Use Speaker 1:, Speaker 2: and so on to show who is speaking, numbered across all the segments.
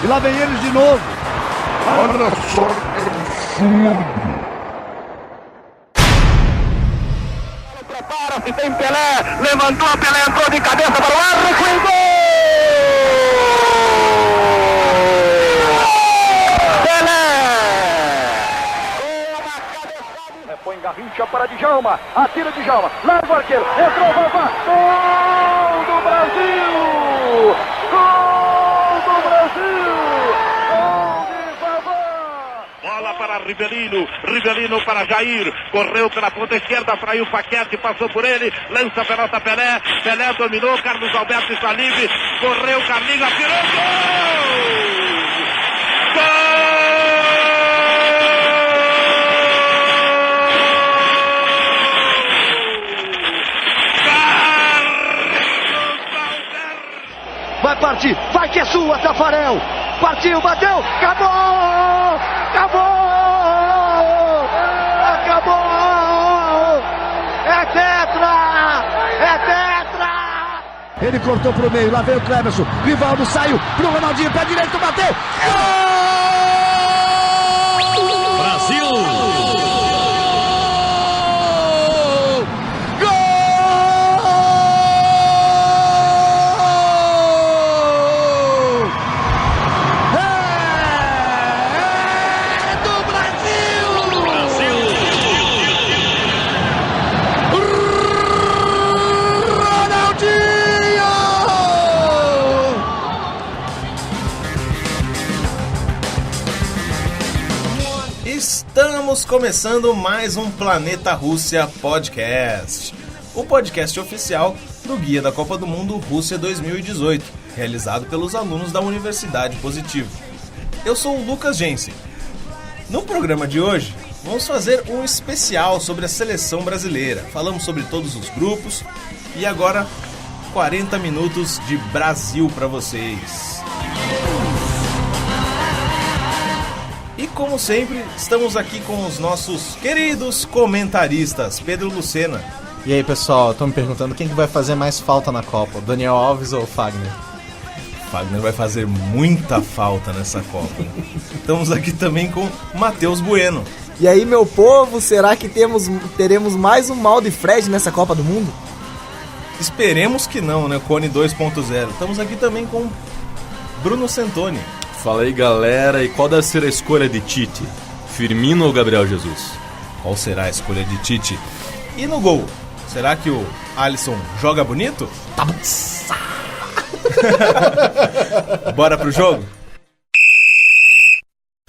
Speaker 1: E lá vem eles de novo.
Speaker 2: Olha só, absurdo.
Speaker 3: Prepara-se, tem Pelé, levantou a Pelé, entrou de cabeça para o arco e gol! Põe Garrincha para Djalma, atira Djalma, larga o arqueiro, entrou Vavá, gol do Brasil! Gol do Brasil! Gol de Vavá!
Speaker 4: Bola para Rivelino para Jair, correu pela ponta esquerda, fraiu o Paquete, passou por ele, lança a pelota Pelé dominou, Carlos Alberto está livre, correu, Carlinhos, atirou, gol!
Speaker 1: Vai partir, vai que é sua, Tafarel. Partiu, bateu, acabou! Acabou! Acabou! É tetra! É tetra! Ele cortou pro meio, lá veio o Clemerson. Rivaldo saiu pro Ronaldinho, pé direito, bateu! Gol!
Speaker 5: Brasil! Estamos começando mais um Planeta Rússia Podcast, o podcast oficial do Guia da Copa do Mundo Rússia 2018, realizado pelos alunos da Universidade Positivo. Eu sou o Lucas Jensen. No programa de hoje, vamos fazer um especial sobre a seleção brasileira. Falamos sobre todos os grupos e agora 40 minutos de Brasil para vocês. E como sempre, estamos aqui com os nossos queridos comentaristas, Pedro Lucena.
Speaker 6: E aí pessoal, estão me perguntando quem que vai fazer mais falta na Copa, Daniel Alves ou Fagner?
Speaker 5: Fagner vai fazer muita falta nessa Copa. Estamos aqui também com Matheus Bueno.
Speaker 7: E aí meu povo, será que teremos mais um mal de Fred nessa Copa do Mundo?
Speaker 5: Esperemos que não, né? Cone 2.0. Estamos aqui também com Bruno Santoni.
Speaker 8: Fala aí galera, e qual deve ser a escolha de Tite? Firmino ou Gabriel Jesus?
Speaker 5: Qual será a escolha de Tite? E no gol, será que o Alisson joga bonito? Bora pro jogo?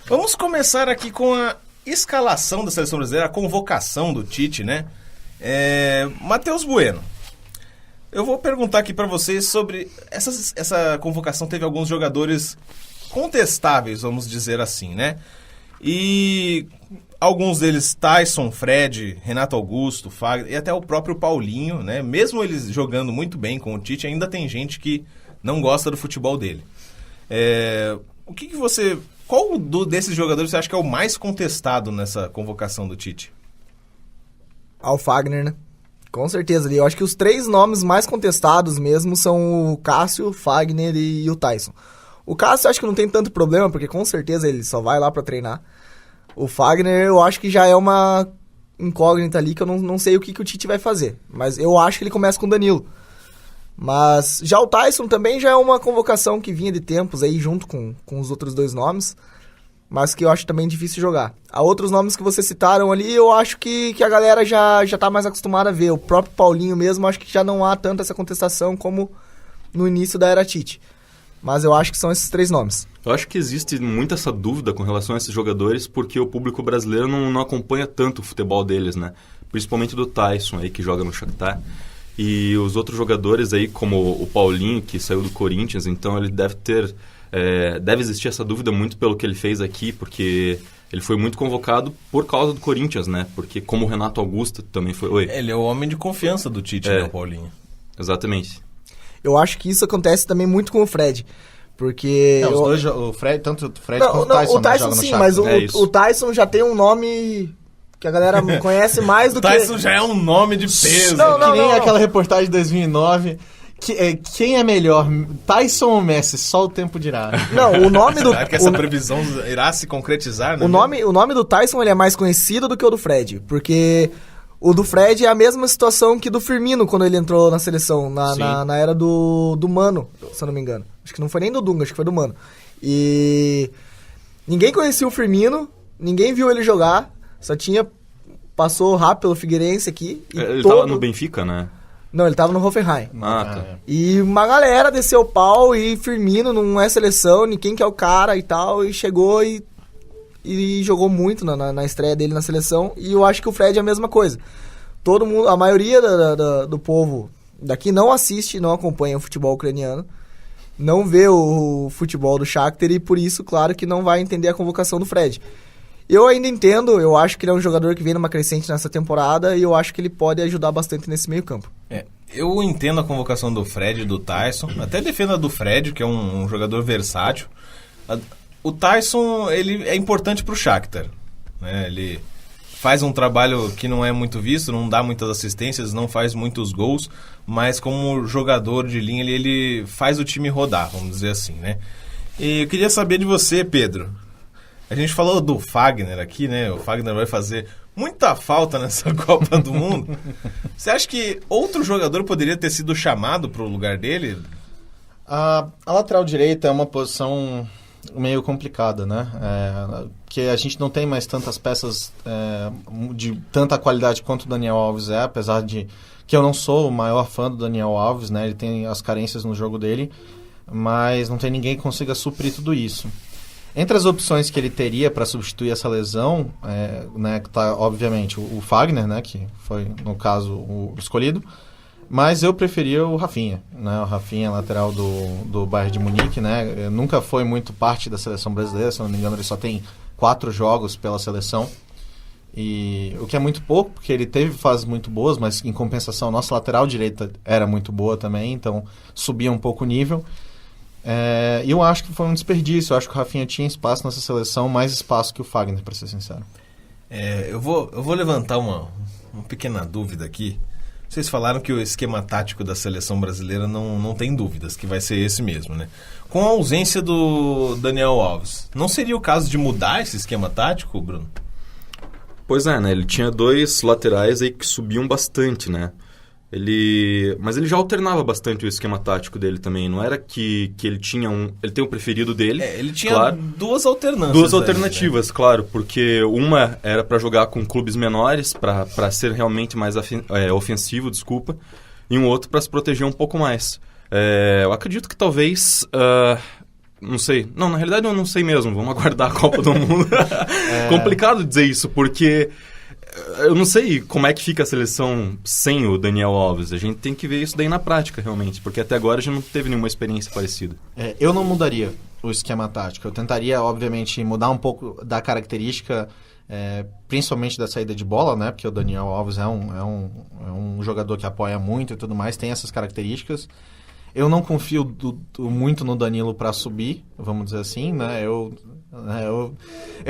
Speaker 5: Vamos começar aqui com a escalação da seleção brasileira, a convocação do Tite, né? Matheus Bueno, eu vou perguntar aqui pra vocês sobre essa convocação. Teve alguns jogadores contestáveis, vamos dizer assim, né? E alguns deles, Tyson, Fred, Renato Augusto, Fagner e até o próprio Paulinho, né? Mesmo eles jogando muito bem com o Tite, ainda tem gente que não gosta do futebol dele. Qual desses jogadores você acha que é o mais contestado nessa convocação do Tite?
Speaker 7: O Fagner, né? Com certeza. Eu acho que os três nomes mais contestados mesmo são o Cássio, o Fagner e o Tyson. O Cássio acho que não tem tanto problema, porque com certeza ele só vai lá pra treinar. O Fagner eu acho que já é uma incógnita ali, que eu não sei o que o Tite vai fazer. Mas eu acho que ele começa com o Danilo. Mas já o Tyson também já é uma convocação que vinha de tempos aí, junto com os outros dois nomes. Mas que eu acho também difícil jogar. Há outros nomes que vocês citaram ali, eu acho que a galera já tá mais acostumada a ver. O próprio Paulinho mesmo, acho que já não há tanto essa contestação como no início da era Tite. Mas eu acho que são esses três nomes.
Speaker 8: Eu acho que existe muita essa dúvida com relação a esses jogadores, porque o público brasileiro não acompanha tanto o futebol deles, né? Principalmente do Tyson aí, que joga no Shakhtar. E os outros jogadores aí, como o Paulinho, que saiu do Corinthians, então ele deve ter... deve existir essa dúvida muito pelo que ele fez aqui, porque ele foi muito convocado por causa do Corinthians, né? Porque como o Renato Augusto também foi... Oi.
Speaker 5: Ele é o homem de confiança do Tite, né, o Paulinho?
Speaker 8: Exatamente.
Speaker 7: Eu acho que isso acontece também muito com o Fred. Porque...
Speaker 6: os dois, o Fred, tanto o Fred quanto o Tyson,
Speaker 7: o Tyson
Speaker 6: jogam no
Speaker 7: sim,
Speaker 6: Shakhtar.
Speaker 7: mas o Tyson já tem um nome que a galera conhece mais do que...
Speaker 5: O Tyson já é um nome de peso.
Speaker 6: Que nem aquela reportagem de 2009 Quem é melhor, Tyson ou Messi? Só o tempo dirá.
Speaker 7: Não, o nome do...
Speaker 5: Será que essa previsão irá se concretizar? Né?
Speaker 7: O nome do Tyson ele é mais conhecido do que o do Fred, porque o do Fred é a mesma situação que do Firmino quando ele entrou na seleção, na era do Mano, se eu não me engano. Acho que não foi nem do Dunga, acho que foi do Mano. E ninguém conhecia o Firmino, ninguém viu ele jogar, passou rápido pelo Figueirense aqui.
Speaker 8: Ele tava no Benfica, né?
Speaker 7: Não, ele tava no Hoffenheim.
Speaker 8: Tá.
Speaker 7: E uma galera desceu o pau e Firmino não é seleção, ninguém quer o cara e tal, e chegou e jogou muito na estreia dele na seleção. E eu acho que o Fred é a mesma coisa. Todo mundo, a maioria do povo daqui não assiste, não acompanha o futebol ucraniano, não vê o futebol do Shakhtar e por isso, claro, que não vai entender a convocação do Fred. Eu ainda entendo, eu acho que ele é um jogador que vem numa crescente nessa temporada e eu acho que ele pode ajudar bastante nesse meio campo.
Speaker 5: Eu entendo a convocação do Fred e do Tyson, até defendo a do Fred, que é um jogador versátil. O Tyson, ele é importante pro Shakhtar, né? Ele faz um trabalho que não é muito visto, não dá muitas assistências, não faz muitos gols, mas como jogador de linha ele faz o time rodar, vamos dizer assim, né? E eu queria saber de você, Pedro. A gente falou do Fagner aqui, né? O Fagner vai fazer muita falta nessa Copa do Mundo. Você acha que outro jogador poderia ter sido chamado para o lugar dele?
Speaker 6: A lateral direita é uma posição meio complicada, né? Que a gente não tem mais tantas peças de tanta qualidade quanto o Daniel Alves apesar de que eu não sou o maior fã do Daniel Alves, né? Ele tem as carências no jogo dele, mas não tem ninguém que consiga suprir tudo isso. Entre as opções que ele teria para substituir essa lesão, né, que tá, obviamente, o Fagner, né, que foi, no caso, o escolhido, mas eu preferia o Rafinha, né, o Rafinha, lateral do Bayern de Munique, né, nunca foi muito parte da seleção brasileira, se não me engano ele só tem 4 jogos pela seleção, e o que é muito pouco, porque ele teve fases muito boas, mas em compensação, nossa lateral direita era muito boa também, então subia um pouco o nível. E eu acho que foi um desperdício. Eu acho que o Rafinha tinha espaço nessa seleção, mais espaço que o Fagner, para ser sincero.
Speaker 5: Eu vou levantar uma pequena dúvida aqui. Vocês falaram que o esquema tático da seleção brasileira não tem dúvidas, que vai ser esse mesmo, né? Com a ausência do Daniel Alves, não seria o caso de mudar esse esquema tático, Bruno?
Speaker 8: Pois é, né? Ele tinha 2 laterais aí que subiam bastante, né? Mas ele já alternava bastante o esquema tático dele também. Não era que ele tinha ele tem o preferido dele.
Speaker 5: Ele tinha
Speaker 8: claro,
Speaker 5: duas alternâncias.
Speaker 8: Duas alternativas, né? Claro. Porque uma era para jogar com clubes menores, para ser realmente mais ofensivo, desculpa. E um outro para se proteger um pouco mais. Eu acredito que talvez... não sei. Não, na realidade eu não sei mesmo. Vamos aguardar a Copa do Mundo. Complicado dizer isso, porque... Eu não sei como é que fica a seleção sem o Daniel Alves. A gente tem que ver isso daí na prática, realmente. Porque até agora a gente não teve nenhuma experiência parecida.
Speaker 6: Eu não mudaria o esquema tático. Eu tentaria, obviamente, mudar um pouco da característica, principalmente da saída de bola, né? Porque o Daniel Alves é um jogador que apoia muito e tudo mais, tem essas características. Eu não confio muito no Danilo para subir, vamos dizer assim, né? Eu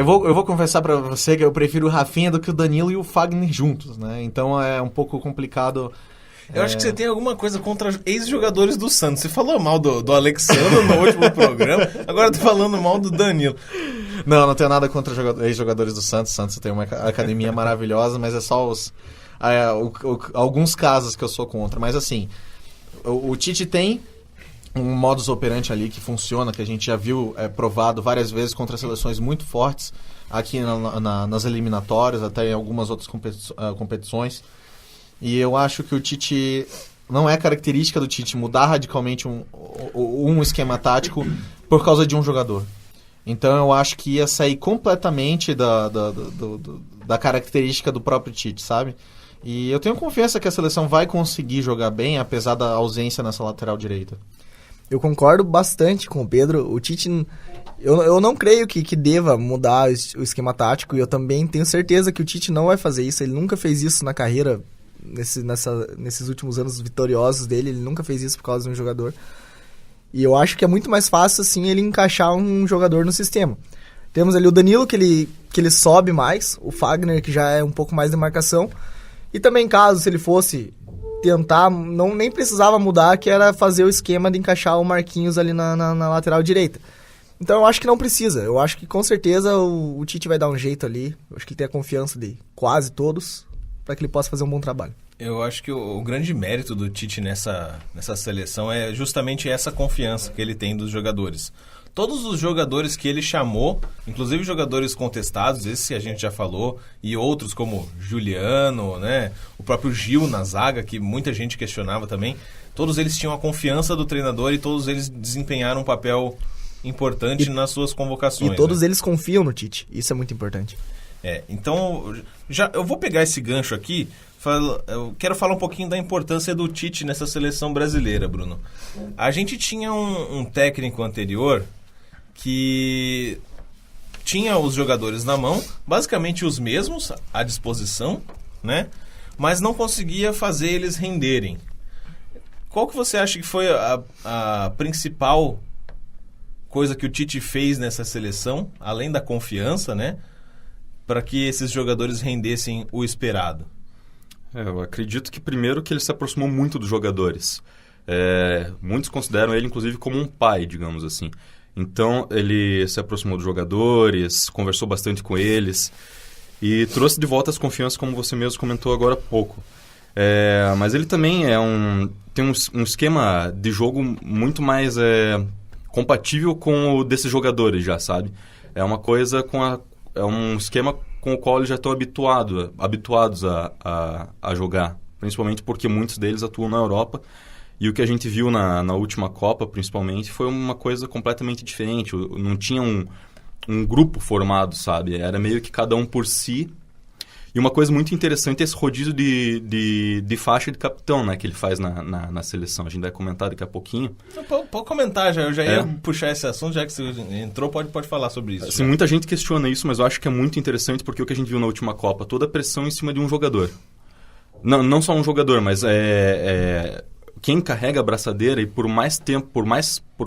Speaker 6: vou confessar para você que eu prefiro o Rafinha do que o Danilo e o Fagner juntos, né? Então é um pouco complicado.
Speaker 5: Eu acho que você tem alguma coisa contra ex-jogadores do Santos. Você falou mal do Alexandre no último programa, agora tá falando mal do Danilo.
Speaker 6: Não tenho nada contra ex-jogadores do Santos. O Santos tem uma academia maravilhosa, mas é só alguns casos que eu sou contra. Mas assim, o Tite tem um modus operandi ali que funciona, que a gente já viu provado várias vezes contra seleções muito fortes aqui nas eliminatórias, até em algumas outras competições. E eu acho que o Tite... Não é característica do Tite mudar radicalmente um esquema tático por causa de um jogador. Então eu acho que ia sair completamente da característica do próprio Tite, sabe? E eu tenho confiança que a seleção vai conseguir jogar bem, apesar da ausência nessa lateral direita.
Speaker 7: Eu concordo bastante com o Pedro. O Tite, eu não creio que deva mudar o esquema tático, e eu também tenho certeza que o Tite não vai fazer isso. Ele nunca fez isso na carreira, nesses últimos anos vitoriosos dele. Ele nunca fez isso por causa de um jogador. E eu acho que é muito mais fácil, assim, ele encaixar um jogador no sistema. Temos ali o Danilo, que ele sobe mais, o Fagner, que já é um pouco mais de marcação. E também, caso se ele fosse tentar, nem precisava mudar, que era fazer o esquema de encaixar o Marquinhos ali na lateral direita. Então eu acho que não precisa. Eu acho que com certeza o Tite vai dar um jeito ali. Eu acho que ele tem a confiança de quase todos para que ele possa fazer um bom trabalho.
Speaker 5: Eu acho que o grande mérito do Tite nessa seleção é justamente essa confiança que ele tem dos jogadores. Todos os jogadores que ele chamou, inclusive jogadores contestados, esse a gente já falou, e outros como Juliano, né? O próprio Gil na zaga, que muita gente questionava também, todos eles tinham a confiança do treinador e todos eles desempenharam um papel importante nas suas convocações.
Speaker 7: E todos eles confiam no Tite, isso é muito importante.
Speaker 5: Então, eu vou pegar esse gancho aqui, eu quero falar um pouquinho da importância do Tite nessa seleção brasileira, Bruno. A gente tinha um técnico anterior que tinha os jogadores na mão, basicamente os mesmos à disposição, né? Mas não conseguia fazer eles renderem. Qual que você acha que foi a principal coisa que o Tite fez nessa seleção, além da confiança, né? Para que esses jogadores rendessem o esperado?
Speaker 8: Eu acredito que primeiro que ele se aproximou muito dos jogadores. Muitos consideram ele, inclusive, como um pai, digamos assim. Então, ele se aproximou dos jogadores, conversou bastante com eles e trouxe de volta as confianças, como você mesmo comentou agora há pouco. Mas ele também tem um esquema de jogo muito mais compatível com o desses jogadores já, sabe? É uma coisa é um esquema com o qual eles já estão habituados a jogar, principalmente porque muitos deles atuam na Europa. E o que a gente viu na última Copa, principalmente, foi uma coisa completamente diferente. Não tinha um grupo formado, sabe? Era meio que cada um por si. E uma coisa muito interessante é esse rodízio de faixa de capitão, né? Que ele faz na seleção. A gente vai comentar daqui a pouquinho.
Speaker 5: Pode comentar, eu já ia puxar esse assunto, já que você entrou, pode falar sobre isso.
Speaker 8: Assim, muita gente questiona isso, mas eu acho que é muito interessante porque o que a gente viu na última Copa, toda a pressão em cima de um jogador. Não só um jogador, mas quem carrega a braçadeira e por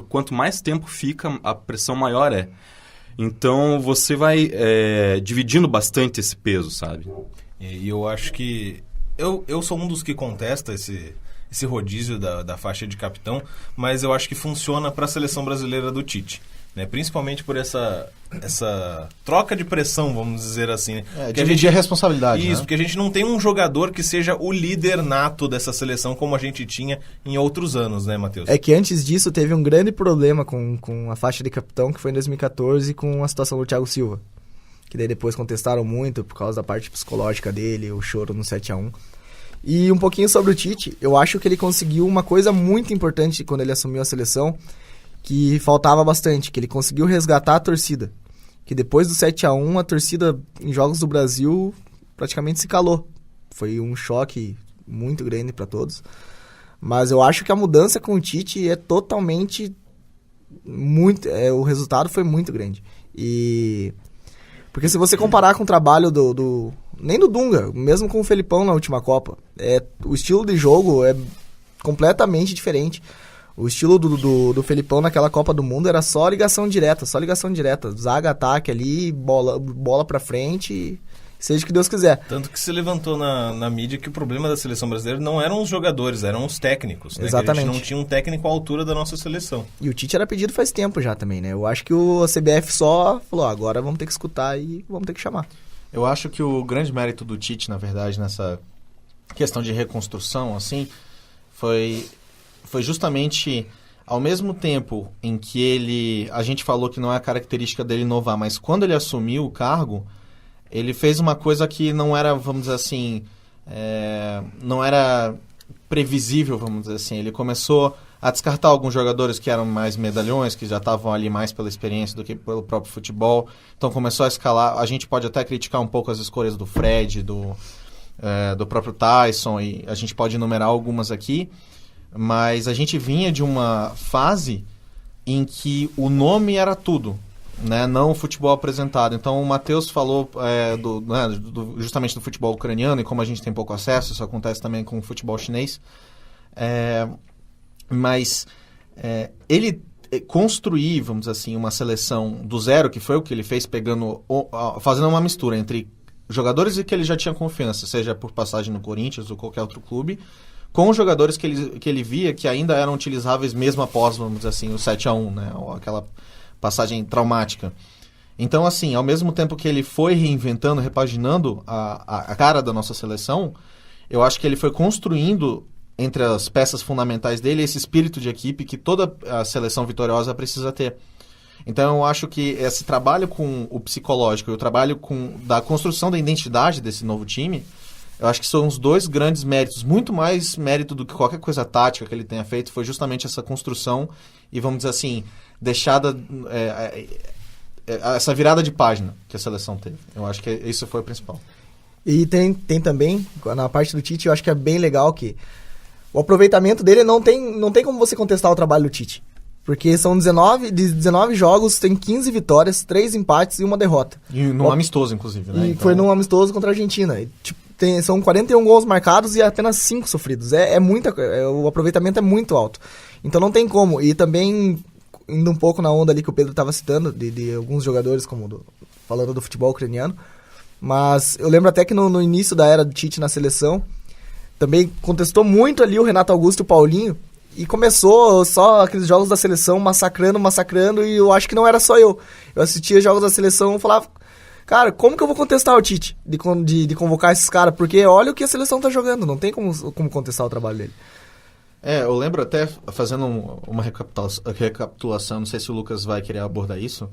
Speaker 8: quanto mais tempo fica, a pressão maior é. Então, você vai dividindo bastante esse peso, sabe?
Speaker 5: E eu acho que... Eu sou um dos que contesta esse rodízio da faixa de capitão, mas eu acho que funciona para a seleção brasileira do Tite. Né? Principalmente por essa troca de pressão, vamos dizer assim. Né?
Speaker 6: Dividir a responsabilidade.
Speaker 5: Isso,
Speaker 6: né?
Speaker 5: porque a gente não tem um jogador que seja o líder nato dessa seleção como a gente tinha em outros anos, né, Matheus?
Speaker 7: É que antes disso teve um grande problema com a faixa de capitão, que foi em 2014, com a situação do Thiago Silva. Que daí depois contestaram muito por causa da parte psicológica dele, o choro no 7-1. E um pouquinho sobre o Tite, eu acho que ele conseguiu uma coisa muito importante quando ele assumiu a seleção, que faltava bastante, que ele conseguiu resgatar a torcida. Que depois do 7-1, a torcida em jogos do Brasil praticamente se calou. Foi um choque muito grande para todos. Mas eu acho que a mudança com o Tite é totalmente... o resultado foi muito grande. Porque se você comparar com o trabalho nem do Dunga, mesmo com o Felipão na última Copa, o estilo de jogo é completamente diferente. O estilo do Felipão naquela Copa do Mundo era só ligação direta. Zaga, ataque ali, bola pra frente, seja o que Deus quiser.
Speaker 5: Tanto que se levantou na mídia que o problema da seleção brasileira não eram os jogadores, eram os técnicos. Né?
Speaker 7: Exatamente.
Speaker 5: Que a gente não tinha um técnico à altura da nossa seleção.
Speaker 7: E o Tite era pedido faz tempo já também, né? Eu acho que a CBF só falou, agora vamos ter que escutar e vamos ter que chamar.
Speaker 6: Eu acho que o grande mérito do Tite, na verdade, nessa questão de reconstrução, assim, foi justamente ao mesmo tempo em que a gente falou que não é a característica dele inovar, mas quando ele assumiu o cargo, ele fez uma coisa que não era, vamos dizer assim, não era previsível, vamos dizer assim. Ele começou a descartar alguns jogadores que eram mais medalhões, que já estavam ali mais pela experiência do que pelo próprio futebol. Então começou a escalar. A gente pode até criticar um pouco as escolhas do Fred, do próprio Tyson, e a gente pode enumerar algumas aqui. Mas a gente vinha de uma fase em que o nome era tudo, né? Não o futebol apresentado. Então o Matheus falou justamente do futebol ucraniano e como a gente tem pouco acesso, isso acontece também com o futebol chinês. Mas ele construir, vamos dizer assim, uma seleção do zero, que foi o que ele fez, fazendo uma mistura entre jogadores em que ele já tinha confiança, seja por passagem no Corinthians ou qualquer outro clube, com os jogadores que ele via que ainda eram utilizáveis mesmo após, vamos dizer assim, o 7-1, né? Ou aquela passagem traumática. Então, assim, ao mesmo tempo que ele foi reinventando, repaginando a cara da nossa seleção, eu acho que ele foi construindo, entre as peças fundamentais dele, esse espírito de equipe que toda a seleção vitoriosa precisa ter. Então, eu acho que esse trabalho com o psicológico e o trabalho da construção da identidade desse novo time, eu acho que são os dois grandes méritos. Muito mais mérito do que qualquer coisa tática que ele tenha feito foi justamente essa construção e, vamos dizer assim, deixada... essa virada de página que a seleção teve. Eu acho que isso foi o principal.
Speaker 7: E tem também, na parte do Tite, eu acho que é bem legal que o aproveitamento dele não tem como você contestar o trabalho do Tite. Porque são 19 jogos, tem 15 vitórias, 3 empates e 1 derrota.
Speaker 6: E num amistoso, inclusive, né?
Speaker 7: E foi num amistoso contra a Argentina. E, tipo, são 41 gols marcados e apenas 5 sofridos. O aproveitamento é muito alto. Então não tem como. E também, indo um pouco na onda ali que o Pedro estava citando, de alguns jogadores, falando do futebol ucraniano. Mas eu lembro até que no início da era do Tite na seleção, também contestou muito ali o Renato Augusto e o Paulinho. E começou só aqueles jogos da seleção massacrando, e eu acho que não era só eu. Eu assistia jogos da seleção e falava, cara, como que eu vou contestar o Tite de convocar esses caras? Porque olha o que a seleção tá jogando, não tem como contestar o trabalho dele.
Speaker 6: Eu lembro até, fazendo uma recapitulação, não sei se o Lucas vai querer abordar isso,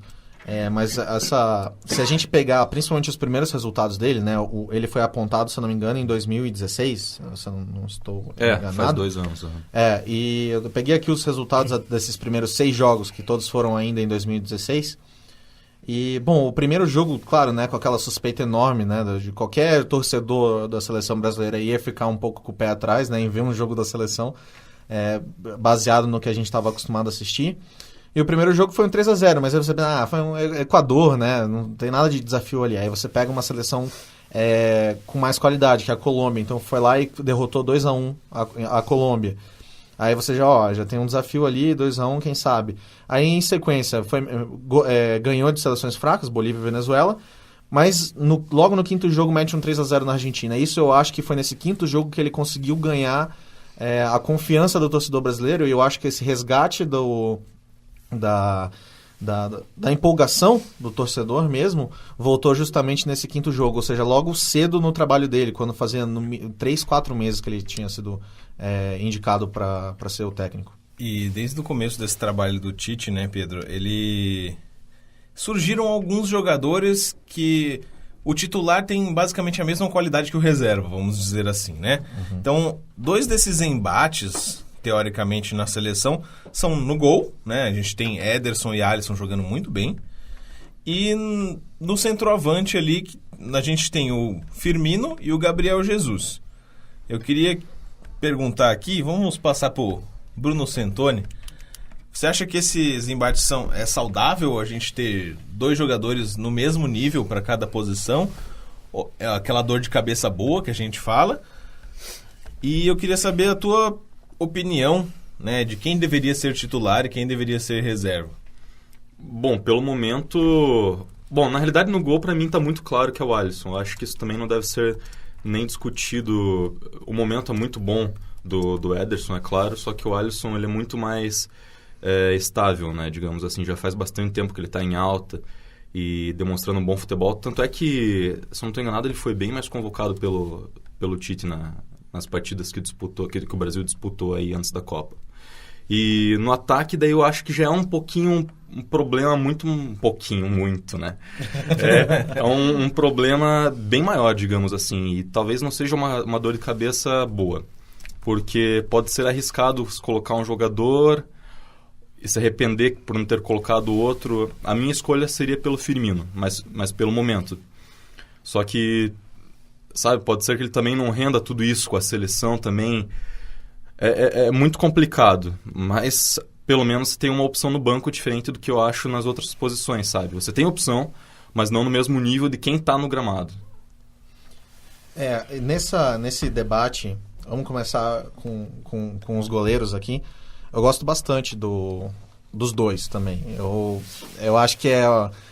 Speaker 6: mas se a gente pegar principalmente os primeiros resultados dele, né, ele foi apontado, se eu não me engano, em 2016, se eu não estou enganado.
Speaker 8: Faz 2 anos.
Speaker 6: E eu peguei aqui os resultados desses primeiros 6 jogos, que todos foram ainda em 2016. E, bom, o primeiro jogo, claro, né, com aquela suspeita enorme, né, de qualquer torcedor da seleção brasileira ia ficar um pouco com o pé atrás, né, em ver um jogo da seleção baseado no que a gente estava acostumado a assistir. E o primeiro jogo foi um 3-0, mas aí você pensa, foi um Equador, né? Não tem nada de desafio ali. Aí você pega uma seleção com mais qualidade, que é a Colômbia. Então foi lá e derrotou 2-1 a Colômbia. Aí você já tem um desafio ali, 2-1, quem sabe. Aí em sequência ganhou de seleções fracas, Bolívia e Venezuela. Mas logo no quinto jogo mete um 3-0 na Argentina. Isso eu acho que foi nesse quinto jogo que ele conseguiu ganhar a confiança do torcedor brasileiro. E eu acho que esse resgate da empolgação do torcedor mesmo voltou justamente nesse quinto jogo, ou seja, logo cedo no trabalho dele, quando fazia 3, 4 meses que ele tinha sido indicado para ser o técnico.
Speaker 5: E desde o começo desse trabalho do Tite, né, Pedro, surgiram alguns jogadores que o titular tem basicamente a mesma qualidade que o reserva, vamos dizer assim, né? Uhum. Então, 2 desses embates teoricamente na seleção, são no gol, né? A gente tem Ederson e Alisson jogando muito bem. E no centroavante ali, a gente tem o Firmino e o Gabriel Jesus. Eu queria perguntar aqui, vamos passar pro Bruno Santoni. Você acha que esses embates é saudável a gente ter 2 jogadores no mesmo nível para cada posição? É aquela dor de cabeça boa que a gente fala? E eu queria saber a tua opinião, né, de quem deveria ser titular e quem deveria ser reserva.
Speaker 8: Bom, pelo momento... Bom, na realidade no gol pra mim tá muito claro que é o Alisson. Eu acho que isso também não deve ser nem discutido. O momento é muito bom do Ederson, é claro, só que o Alisson ele é muito mais estável, né, digamos assim. Já faz bastante tempo que ele tá em alta e demonstrando um bom futebol. Tanto é que, se eu não estou enganado, ele foi bem mais convocado pelo Tite nas partidas que o Brasil disputou aí antes da Copa. E no ataque, daí eu acho que já é um problema muito, né? É um problema bem maior, digamos assim, e talvez não seja uma dor de cabeça boa, porque pode ser arriscado colocar um jogador e se arrepender por não ter colocado o outro. A minha escolha seria pelo Firmino, mas pelo momento. Só que, sabe, pode ser que ele também não renda tudo isso com a seleção também. É muito complicado, mas pelo menos tem uma opção no banco diferente do que eu acho nas outras posições, sabe? Você tem opção, mas não no mesmo nível de quem está no gramado.
Speaker 6: Nesse debate, vamos começar com os goleiros aqui. Eu gosto bastante dos dois também. Eu acho que é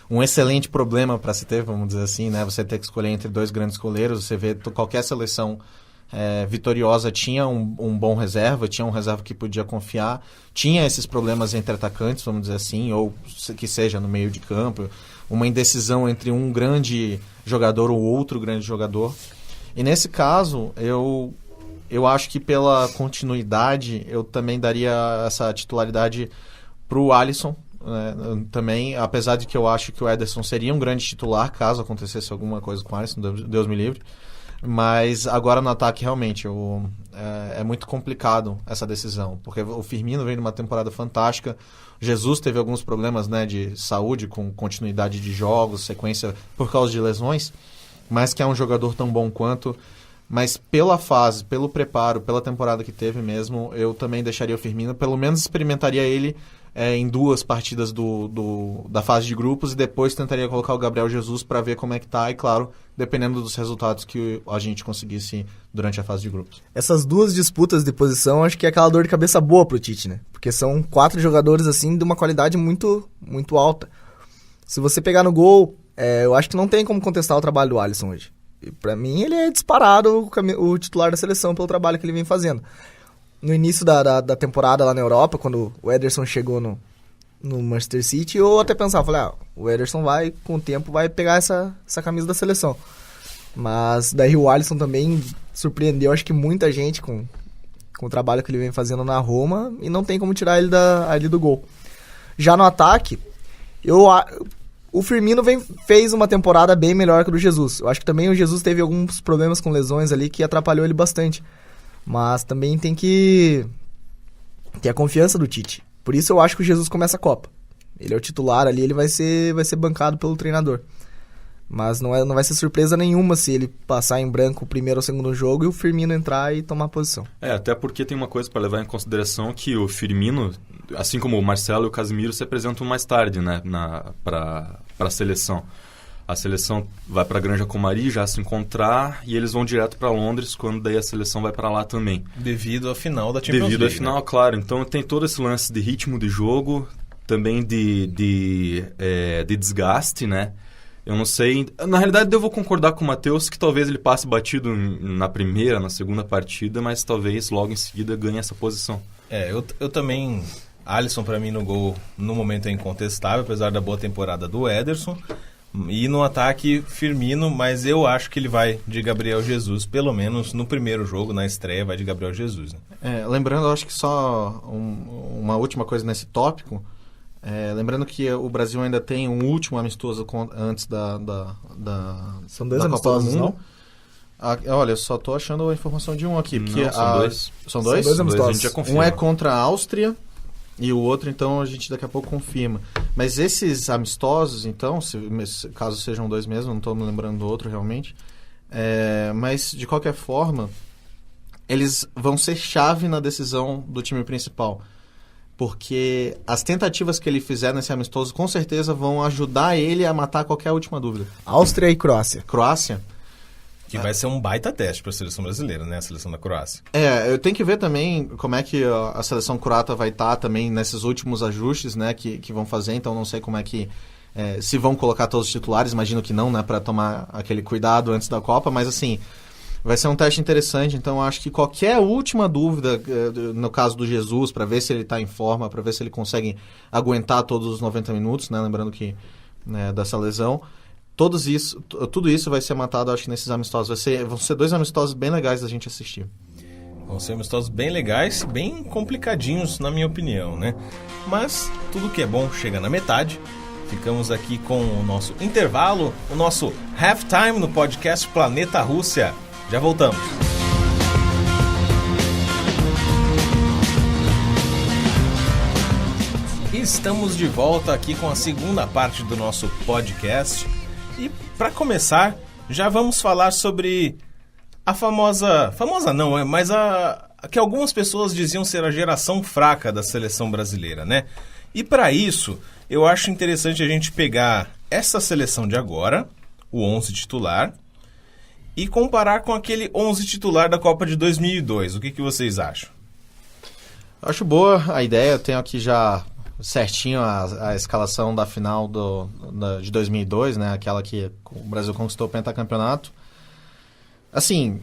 Speaker 6: um excelente problema para se ter, vamos dizer assim, né? Você ter que escolher entre 2 grandes goleiros. Você vê qualquer seleção Vitoriosa tinha um bom reserva, tinha um reserva que podia confiar, tinha esses problemas entre atacantes, vamos dizer assim, ou que seja no meio de campo, uma indecisão entre um grande jogador ou outro grande jogador. E nesse caso, eu acho que pela continuidade, eu também daria essa titularidade para o Alisson, também, apesar de que eu acho que o Ederson seria um grande titular caso acontecesse alguma coisa com o Alisson, Deus me livre. Mas agora no ataque realmente é muito complicado essa decisão, porque o Firmino vem de uma temporada fantástica, Jesus teve alguns problemas, né, de saúde com continuidade de jogos, sequência por causa de lesões, mas que é um jogador tão bom quanto. Mas pela fase, pelo preparo, pela temporada que teve mesmo, eu também deixaria o Firmino, pelo menos experimentaria ele em 2 partidas da fase de grupos e depois tentaria colocar o Gabriel Jesus para ver como é que tá e, claro, dependendo dos resultados que a gente conseguisse durante a fase de grupos.
Speaker 7: Essas 2 disputas de posição, acho que é aquela dor de cabeça boa pro Tite, né? Porque são 4 jogadores, assim, de uma qualidade muito, muito alta. Se você pegar no gol, eu acho que não tem como contestar o trabalho do Alisson hoje. E pra mim, ele é disparado o titular da seleção pelo trabalho que ele vem fazendo. No início da temporada lá na Europa, quando o Ederson chegou no Manchester City, eu até pensava, o Ederson com o tempo, vai pegar essa camisa da seleção. Mas daí o Alisson também surpreendeu, acho que muita gente com o trabalho que ele vem fazendo na Roma, e não tem como tirar ele ali do gol. Já no ataque, o Firmino fez uma temporada bem melhor que o do Jesus. Eu acho que também o Jesus teve alguns problemas com lesões ali que atrapalhou ele bastante. Mas também tem que ter a confiança do Tite. Por isso eu acho que o Jesus começa a Copa. Ele é o titular ali, ele vai ser bancado pelo treinador. Mas não vai ser surpresa nenhuma se ele passar em branco o primeiro ou segundo jogo e o Firmino entrar e tomar posição.
Speaker 8: Até porque tem uma coisa para levar em consideração, que o Firmino, assim como o Marcelo e o Casemiro, se apresentam mais tarde, né, para a seleção. A seleção vai para a Granja Comari já se encontrar e eles vão direto para Londres, quando daí a seleção vai para lá também.
Speaker 5: Devido à final da Champions League.
Speaker 8: Devido à final, claro. Então tem todo esse lance de ritmo de jogo, também de desgaste, né? Eu não sei... Na realidade, eu vou concordar com o Matheus que talvez ele passe batido na primeira, na segunda partida, mas talvez logo em seguida ganhe essa posição.
Speaker 5: Eu também... Alisson, para mim, no gol, no momento é incontestável, apesar da boa temporada do Ederson. E no ataque, Firmino, mas eu acho que ele vai de Gabriel Jesus, pelo menos no primeiro jogo, na estreia, vai de Gabriel Jesus. Né?
Speaker 6: Lembrando, eu acho que só uma última coisa nesse tópico, lembrando que o Brasil ainda tem um último amistoso antes da
Speaker 7: São 2
Speaker 6: da
Speaker 7: amistosos,
Speaker 6: Copa do Mundo. Olha, eu só tô achando a informação de um aqui. Porque
Speaker 8: não, são 2.
Speaker 6: São 2?
Speaker 7: São 2 amistosos.
Speaker 8: A gente já confirma.
Speaker 6: Um é contra a Áustria e o outro, então, a gente daqui a pouco confirma. Mas esses amistosos, então, caso sejam 2 mesmo, não estou me lembrando do outro realmente, mas, de qualquer forma, eles vão ser chave na decisão do time principal. Porque as tentativas que ele fizer nesse amistoso, com certeza, vão ajudar ele a matar qualquer última dúvida.
Speaker 7: Áustria e Croácia.
Speaker 6: Croácia?
Speaker 5: Que vai ser um baita teste para a seleção brasileira, né? A seleção da Croácia.
Speaker 6: Eu tenho que ver também como é que a seleção croata vai estar também nesses últimos ajustes, né, que vão fazer. Então, não sei como é que... se vão colocar todos os titulares, imagino que não, né, para tomar aquele cuidado antes da Copa. Mas, assim, vai ser um teste interessante. Então, acho que qualquer última dúvida, no caso do Jesus, para ver se ele está em forma, para ver se ele consegue aguentar todos os 90 minutos, né, lembrando que dessa lesão... Tudo isso vai ser matado, acho que nesses amistosos. Vão ser 2 amistosos bem legais da gente assistir.
Speaker 5: Vão ser amistosos bem legais, bem complicadinhos, na minha opinião, né? Mas tudo que é bom chega na metade. Ficamos aqui com o nosso intervalo, o nosso halftime no podcast Planeta Rússia. Já voltamos. Estamos de volta aqui com a segunda parte do nosso podcast. E para começar, já vamos falar sobre a famosa não, mas a que algumas pessoas diziam ser a geração fraca da seleção brasileira, né? E para isso, eu acho interessante a gente pegar essa seleção de agora, o 11 titular, e comparar com aquele 11 titular da Copa de 2002. O que vocês acham?
Speaker 6: Acho boa a ideia, eu tenho aqui já... certinho a escalação da final de 2002, né? Aquela que o Brasil conquistou o pentacampeonato. Assim,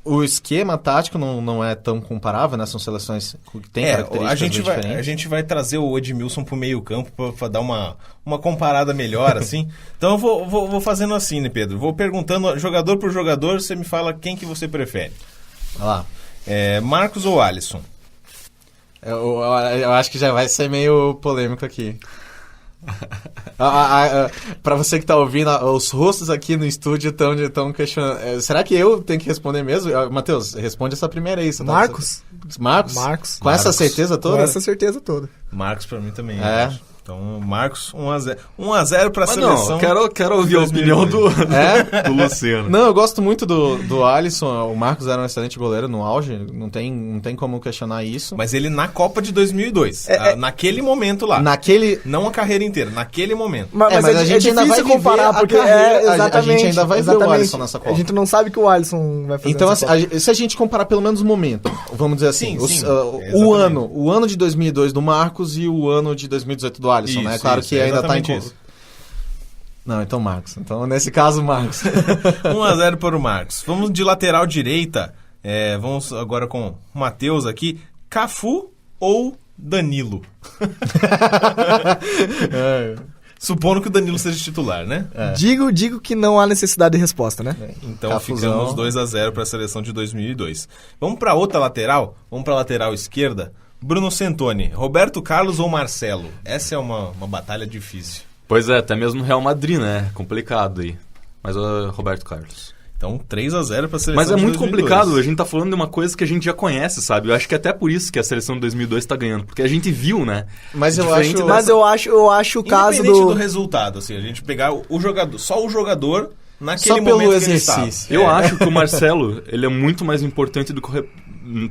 Speaker 6: O esquema tático não é tão comparável, né? São seleções que têm características diferentes.
Speaker 5: A gente vai trazer o Edmilson pro meio campo para dar uma comparada melhor, assim. Então eu vou fazendo assim, né, Pedro? Vou perguntando jogador por jogador, você me fala quem que você prefere.
Speaker 6: Vai lá.
Speaker 5: Marcos ou Alisson?
Speaker 6: Eu acho que já vai ser meio polêmico aqui. Pra você que tá ouvindo, os rostos aqui no estúdio estão questionando. Será que eu tenho que responder mesmo? Matheus, responde essa primeira aí.
Speaker 7: Marcos?
Speaker 6: Marcos? Com essa certeza toda?
Speaker 7: Com essa certeza toda.
Speaker 5: Marcos pra mim também. Então, Marcos, 1-0. 1-0 pra seleção.
Speaker 8: Não, quero ouvir a opinião do Luciano.
Speaker 6: Não, eu gosto muito do Alisson. O Marcos era um excelente goleiro no auge. Não tem como questionar isso.
Speaker 5: Mas ele na Copa de 2002. Naquele momento lá. Não a carreira inteira, naquele momento.
Speaker 7: Mas a gente ainda vai comparar, porque exatamente,
Speaker 6: a gente ainda vai ver o Alisson nessa Copa.
Speaker 7: A gente não sabe que o Alisson vai fazer.
Speaker 6: Então, se a gente comparar pelo menos o momento, vamos dizer assim, o ano de 2002 do Marcos e o ano de 2018 do Alisson, né? Claro que ainda tá em... Não, então Marcos. Então, nesse caso, Marcos.
Speaker 5: 1-0 para o Marcos. Vamos de lateral direita. Vamos agora com o Matheus aqui. Cafu ou Danilo? Supondo que o Danilo seja titular, né?
Speaker 7: Digo que não há necessidade de resposta, né?
Speaker 5: Então
Speaker 6: Cafuzão.
Speaker 5: ficamos 2-0 para a seleção de 2002. Vamos para outra lateral. Vamos para a lateral esquerda. Bruno Santoni, Roberto Carlos ou Marcelo? Essa é uma batalha difícil.
Speaker 8: Pois é, até mesmo no Real Madrid, né? Complicado aí. Mas Roberto Carlos.
Speaker 5: Então 3-0 para a seleção
Speaker 8: Mas é
Speaker 5: de
Speaker 8: muito
Speaker 5: 2002.
Speaker 8: complicado, a gente tá falando de uma coisa que a gente já conhece, sabe? Eu acho que até por isso que a seleção de 2002 tá ganhando, porque a gente viu, né?
Speaker 6: Mas eu
Speaker 7: acho o caso
Speaker 5: independente do resultado, assim, a gente pegar o jogador, só o jogador naquele
Speaker 6: só
Speaker 5: momento
Speaker 6: pelo
Speaker 5: que ele
Speaker 6: exercício.
Speaker 8: Eu acho que o Marcelo, ele é muito mais importante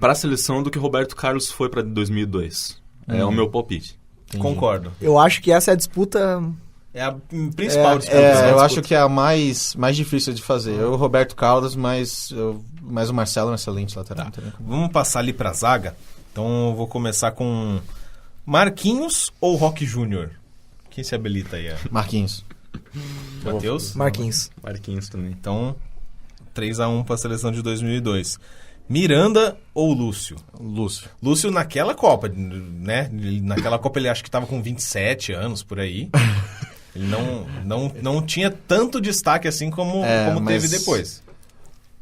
Speaker 8: para a seleção do que o Roberto Carlos foi para 2002. É o meu palpite.
Speaker 5: Concordo.
Speaker 7: Eu acho que essa é a disputa...
Speaker 5: É a principal disputa.
Speaker 6: Eu acho que é a mais difícil de fazer. Eu, o Roberto Carlos, mas o Marcelo é um excelente lateral.
Speaker 5: Vamos passar ali pra zaga. Então eu vou começar com Marquinhos ou Roque Júnior? Quem se habilita aí?
Speaker 6: Marquinhos.
Speaker 5: Matheus?
Speaker 7: Marquinhos
Speaker 8: também.
Speaker 5: Então 3-1 para a seleção de 2002. Miranda ou Lúcio? Lúcio naquela Copa, né? Naquela Copa ele acho que estava com 27 anos, por aí. Ele não tinha tanto destaque assim como teve depois.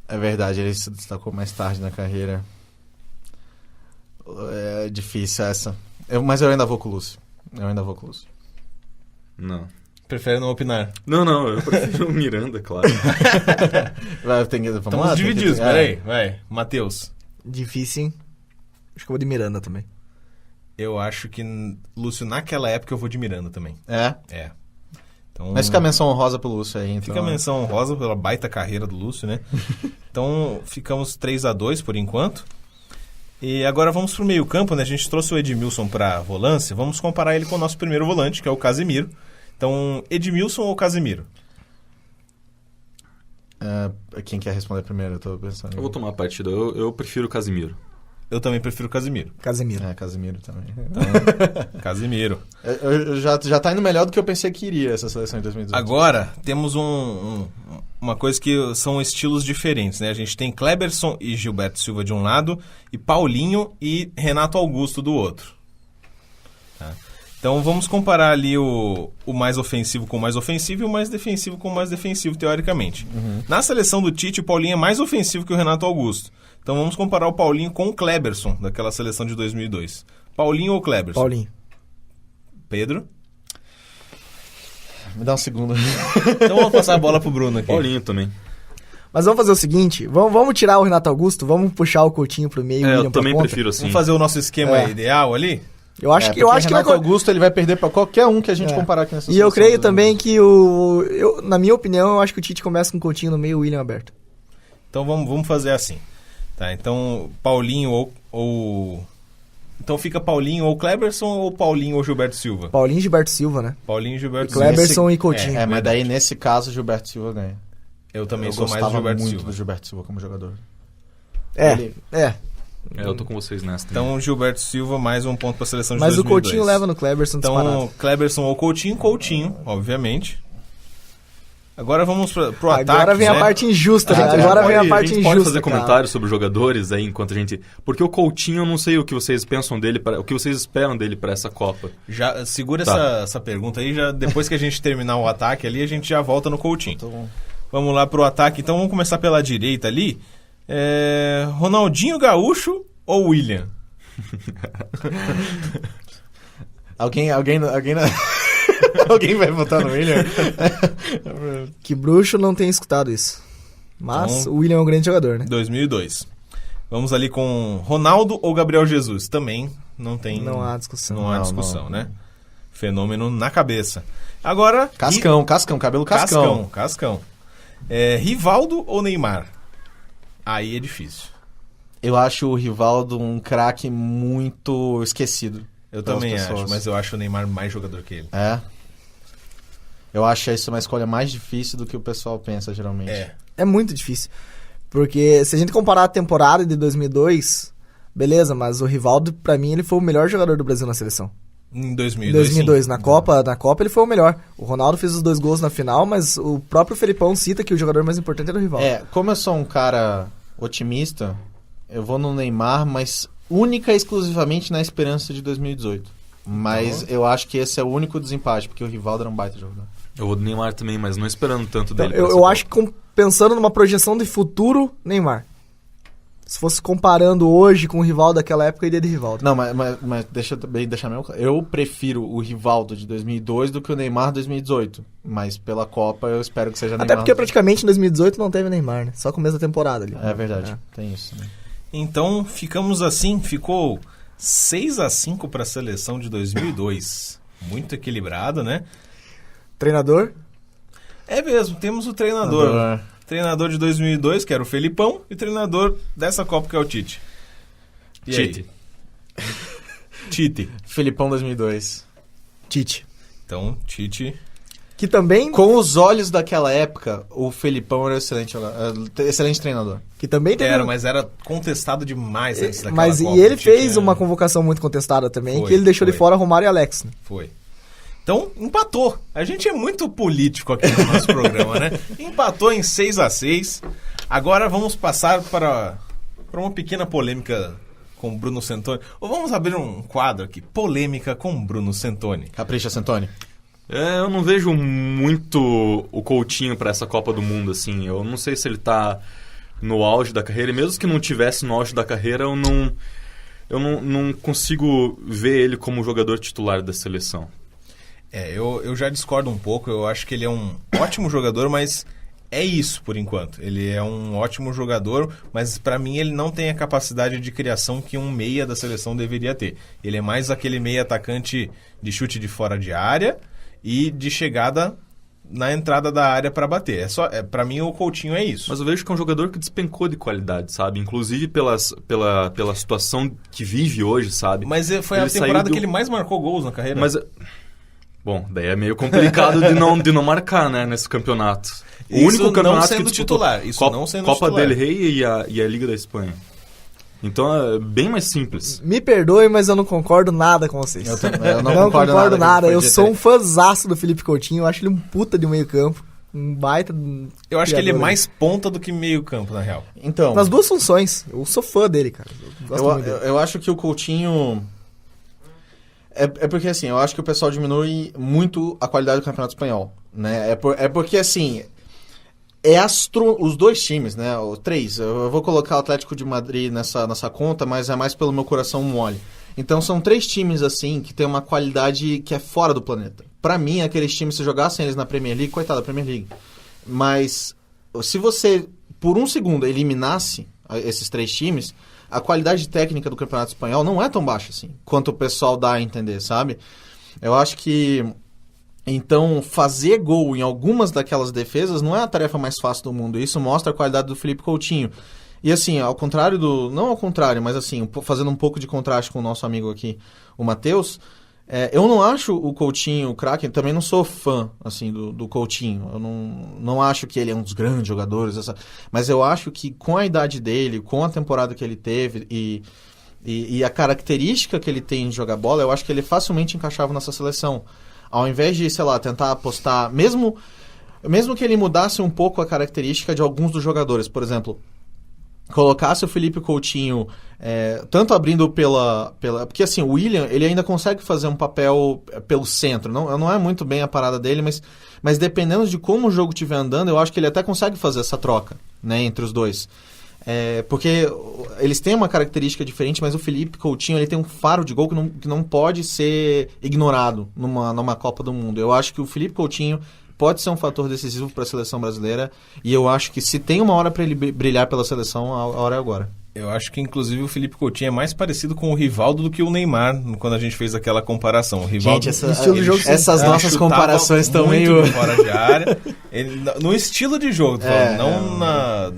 Speaker 6: É verdade, ele se destacou mais tarde na carreira. É difícil essa. Mas eu ainda vou com o Lúcio.
Speaker 8: Não.
Speaker 5: Prefere não opinar?
Speaker 8: Não, eu prefiro o Miranda, claro.
Speaker 5: Estamos divididos, peraí, vai. Matheus.
Speaker 7: Difícil, hein? Acho que eu vou de Miranda também.
Speaker 5: Eu acho que Lúcio, naquela época, eu vou de Miranda também.
Speaker 6: É?
Speaker 5: Então,
Speaker 6: mas fica a menção honrosa pro Lúcio aí, então.
Speaker 5: Fica a menção honrosa pela baita carreira do Lúcio, né? Então, ficamos 3-2 por enquanto. E agora vamos pro meio campo, né? A gente trouxe o Edmilson pra volância. Vamos comparar ele com o nosso primeiro volante, que é o Casemiro. Então, Edmilson ou Casemiro?
Speaker 6: Quem quer responder primeiro? Eu tô pensando.
Speaker 8: Eu vou tomar a partida. Eu prefiro o Casemiro.
Speaker 5: Eu também prefiro o Casemiro.
Speaker 7: Casemiro
Speaker 6: também.
Speaker 5: Então, Casemiro.
Speaker 6: Já tá indo melhor do que eu pensei que iria essa seleção em 2018.
Speaker 5: Agora, temos uma coisa que são estilos diferentes, né? A gente tem Kleberson e Gilberto Silva de um lado, e Paulinho e Renato Augusto do outro. Tá? Então vamos comparar ali o mais ofensivo com o mais ofensivo e o mais defensivo com o mais defensivo, teoricamente. Na seleção do Tite, o Paulinho é mais ofensivo que o Renato Augusto. Então vamos comparar o Paulinho com o Kleberson, daquela seleção de 2002. Paulinho ou Kleberson?
Speaker 7: Paulinho.
Speaker 5: Pedro?
Speaker 6: Me dá um segundo.
Speaker 5: Então vamos passar a bola pro Bruno aqui.
Speaker 8: Paulinho também.
Speaker 7: Mas vamos fazer o seguinte, vamos tirar o Renato Augusto, vamos puxar o Coutinho pro meio e o William
Speaker 8: eu também
Speaker 7: pra ponta.
Speaker 8: prefiro assim.
Speaker 5: Vamos fazer o nosso esquema ideal ali?
Speaker 7: Eu acho que
Speaker 6: o Renato Augusto ele vai perder pra qualquer um que a gente comparar aqui nessa
Speaker 7: seleção. E eu creio também que na minha opinião, eu acho que o Tite começa com o Coutinho no meio e o William aberto.
Speaker 5: Então vamos fazer assim. Tá, então Paulinho ou então fica Paulinho ou Kleberson ou Paulinho ou Gilberto Silva?
Speaker 7: Paulinho e Gilberto Silva, né?
Speaker 5: Paulinho e Gilberto
Speaker 7: Silva. Kleberson e Coutinho.
Speaker 6: Mas daí nesse caso Gilberto Silva ganha.
Speaker 5: Eu também sou mais do Gilberto Silva.
Speaker 6: Do Gilberto Silva como jogador.
Speaker 8: Eu tô com vocês nessa.
Speaker 5: Então Gilberto Silva mais um ponto para a seleção de 2002.
Speaker 7: Mas o Coutinho leva no Kleberson disparado.
Speaker 5: Então Kleberson ou Coutinho, obviamente. Agora vamos pro ataque.
Speaker 7: Agora vem a parte injusta, né? Agora vem a parte injusta.
Speaker 8: Pode fazer
Speaker 7: cara.
Speaker 8: comentários sobre jogadores aí enquanto a gente... Porque o Coutinho, eu não sei o que vocês pensam dele, o que vocês esperam dele para essa Copa.
Speaker 5: Já segura
Speaker 8: Tá.
Speaker 5: essa pergunta aí, já depois que a gente terminar o ataque ali, a gente já volta no Coutinho.
Speaker 6: Então,
Speaker 5: Vamos lá pro ataque, então vamos começar pela direita ali. Ronaldinho Gaúcho ou William?
Speaker 6: alguém vai votar no William?
Speaker 7: Que bruxo não tem escutado isso. Mas
Speaker 5: Então,
Speaker 7: o William é um grande jogador, né?
Speaker 5: 2002. Vamos ali com Ronaldo ou Gabriel Jesus? Também não há discussão. Não há discussão, né? Fenômeno na cabeça. Agora...
Speaker 6: Cascão, cabelo cascão.
Speaker 5: Cascão. Rivaldo ou Neymar? Aí é difícil.
Speaker 6: Eu acho o Rivaldo um craque muito esquecido.
Speaker 5: Eu
Speaker 6: pelas
Speaker 5: também
Speaker 6: pessoas.
Speaker 5: acho, mas eu acho o Neymar mais jogador que ele.
Speaker 6: Eu acho isso uma escolha mais difícil do que o pessoal pensa, geralmente.
Speaker 7: É muito difícil. Porque se a gente comparar a temporada de 2002, beleza, mas o Rivaldo, pra mim, ele foi o melhor jogador do Brasil na seleção.
Speaker 5: Em
Speaker 7: Em
Speaker 5: 2002,
Speaker 7: 2002,
Speaker 5: sim.
Speaker 7: na Copa ele foi o melhor. O Ronaldo fez os 2 gols na final, mas o próprio Felipão cita que o jogador mais importante era o Rivaldo.
Speaker 6: Como eu sou um cara otimista, eu vou no Neymar, mas única e exclusivamente na esperança de 2018. Mas eu acho que esse é o único desempate, porque o Rivaldo era um baita jogador.
Speaker 8: Eu vou do Neymar também, mas não esperando tanto
Speaker 7: Então,
Speaker 8: dele. pra essa
Speaker 7: eu
Speaker 8: Copa.
Speaker 7: acho que pensando numa projeção de futuro, Neymar. Se fosse comparando hoje com o Rivaldo daquela época, eu iria de Rivaldo.
Speaker 6: Não, mas deixa eu também deixar meu... Eu prefiro o Rivaldo de 2002 do que o Neymar de 2018. Mas pela Copa eu espero que seja
Speaker 7: Até
Speaker 6: Neymar.
Speaker 7: porque praticamente em 2018 não teve Neymar, né? Só começo da temporada ali.
Speaker 6: É verdade, tem isso. Né?
Speaker 5: Então, ficamos assim, ficou 6-5 para a seleção de 2002. Muito equilibrado, né?
Speaker 7: Treinador?
Speaker 5: É mesmo, temos o treinador. Treinador de 2002, que era o Felipão, e treinador dessa Copa, que é o Tite. E
Speaker 8: Tite.
Speaker 5: aí? Tite.
Speaker 6: Felipão 2002.
Speaker 7: Tite.
Speaker 5: Então, Tite...
Speaker 7: Que também...
Speaker 6: Com os olhos daquela época, o Felipão era excelente treinador.
Speaker 7: Que também teve...
Speaker 5: mas era contestado demais antes daquela
Speaker 7: Mas
Speaker 5: Copa.
Speaker 7: e ele
Speaker 5: O Tite
Speaker 7: fez
Speaker 5: era-
Speaker 7: uma convocação muito contestada também,
Speaker 5: Foi,
Speaker 7: que ele deixou de
Speaker 5: foi.
Speaker 7: fora Romário e Alex. Né?
Speaker 5: Foi. Então, empatou. A gente é muito político aqui no nosso programa, né? Empatou em 6-6. Agora vamos passar para uma pequena polêmica com Bruno Santoni. Ou vamos abrir um quadro aqui, polêmica com Bruno Santoni.
Speaker 6: Capricha, Santoni.
Speaker 8: Eu não vejo muito o Coutinho para essa Copa do Mundo, assim. Eu não sei se ele tá no auge da carreira. E mesmo que não tivesse no auge da carreira, eu não consigo ver ele como jogador titular da seleção.
Speaker 5: Eu já discordo um pouco. Eu acho que ele é um ótimo jogador, mas é isso por enquanto. Ele é um ótimo jogador, mas pra mim ele não tem a capacidade de criação que um meia da seleção deveria ter. Ele é mais aquele meia atacante de chute de fora de área e de chegada na entrada da área pra bater. Pra mim o Coutinho é isso.
Speaker 8: Mas eu vejo que é um jogador que despencou de qualidade, sabe? Inclusive pela situação que vive hoje, sabe?
Speaker 5: Mas foi
Speaker 8: Ele
Speaker 5: a temporada
Speaker 8: saiu
Speaker 5: que ele mais marcou gols na carreira.
Speaker 8: Mas, bom, daí é meio complicado de não marcar, né, nesse campeonato. O
Speaker 5: Isso
Speaker 8: único
Speaker 5: não
Speaker 8: campeonato
Speaker 5: sendo
Speaker 8: que disputou
Speaker 5: titular, isso
Speaker 8: Copa,
Speaker 5: não sendo
Speaker 8: Copa
Speaker 5: titular.
Speaker 8: del Rey e a Liga da Espanha. Então é bem mais simples.
Speaker 7: Me perdoe, mas eu não concordo nada com vocês.
Speaker 6: Eu
Speaker 7: não concordo nada.
Speaker 6: com o que
Speaker 7: Eu
Speaker 6: foi
Speaker 7: sou
Speaker 6: dito
Speaker 7: um fãzaço do Felipe Coutinho. Eu acho ele um puta de meio campo. Um baita...
Speaker 5: Eu acho que ele é
Speaker 7: criador.
Speaker 5: mais ponta do que meio campo, na real.
Speaker 6: aí. Então,
Speaker 7: Nas duas funções. Eu sou fã dele, cara. Eu gosto muito dele.
Speaker 6: eu acho que o Coutinho... É porque, assim, eu acho que o pessoal diminui muito a qualidade do Campeonato Espanhol, né? É porque, assim... os dois times, né? Os três. Eu vou colocar o Atlético de Madrid nessa conta, mas é mais pelo meu coração mole. Então são 3 times, assim, que tem uma qualidade que é fora do planeta. Pra mim, aqueles times, se jogassem eles na Premier League, coitado da Premier League. Mas se você, por um segundo, eliminasse esses 3 times, a qualidade técnica do Campeonato Espanhol não é tão baixa, assim, quanto o pessoal dá a entender, sabe? Eu acho que... Então, fazer gol em algumas daquelas defesas não é a tarefa mais fácil do mundo. Isso mostra a qualidade do Felipe Coutinho. E assim, ao contrário do... Não ao contrário, mas assim, fazendo um pouco de contraste com o nosso amigo aqui, o Matheus, eu não acho o Coutinho craque, também não sou fã, assim, do Coutinho. Eu não acho que ele é um dos grandes jogadores, mas eu acho que com a idade dele, com a temporada que ele teve e a característica que ele tem de jogar bola, eu acho que ele facilmente encaixava nessa seleção. Ao invés de, sei lá, tentar apostar, mesmo mesmo que ele mudasse um pouco a característica de alguns dos jogadores, por exemplo, colocasse o Felipe Coutinho tanto abrindo pela... Porque assim, o William, ele ainda consegue fazer um papel pelo centro. Não é muito bem a parada dele, mas dependendo de como o jogo estiver andando, eu acho que ele até consegue fazer essa troca, né, entre os dois. Porque eles têm uma característica diferente, mas o Felipe Coutinho ele tem um faro de gol que não pode ser ignorado numa Copa do Mundo. Eu acho que o Felipe Coutinho pode ser um fator decisivo para a seleção brasileira, e eu acho que se tem uma hora para ele brilhar pela seleção, a hora é agora.
Speaker 5: Eu acho que, inclusive, o Felipe Coutinho é mais parecido com o Rivaldo do que o Neymar, quando a gente fez aquela comparação. O Rivaldo,
Speaker 6: gente, essas nossas comparações estão meio...
Speaker 5: fora de área. No estilo de jogo, não na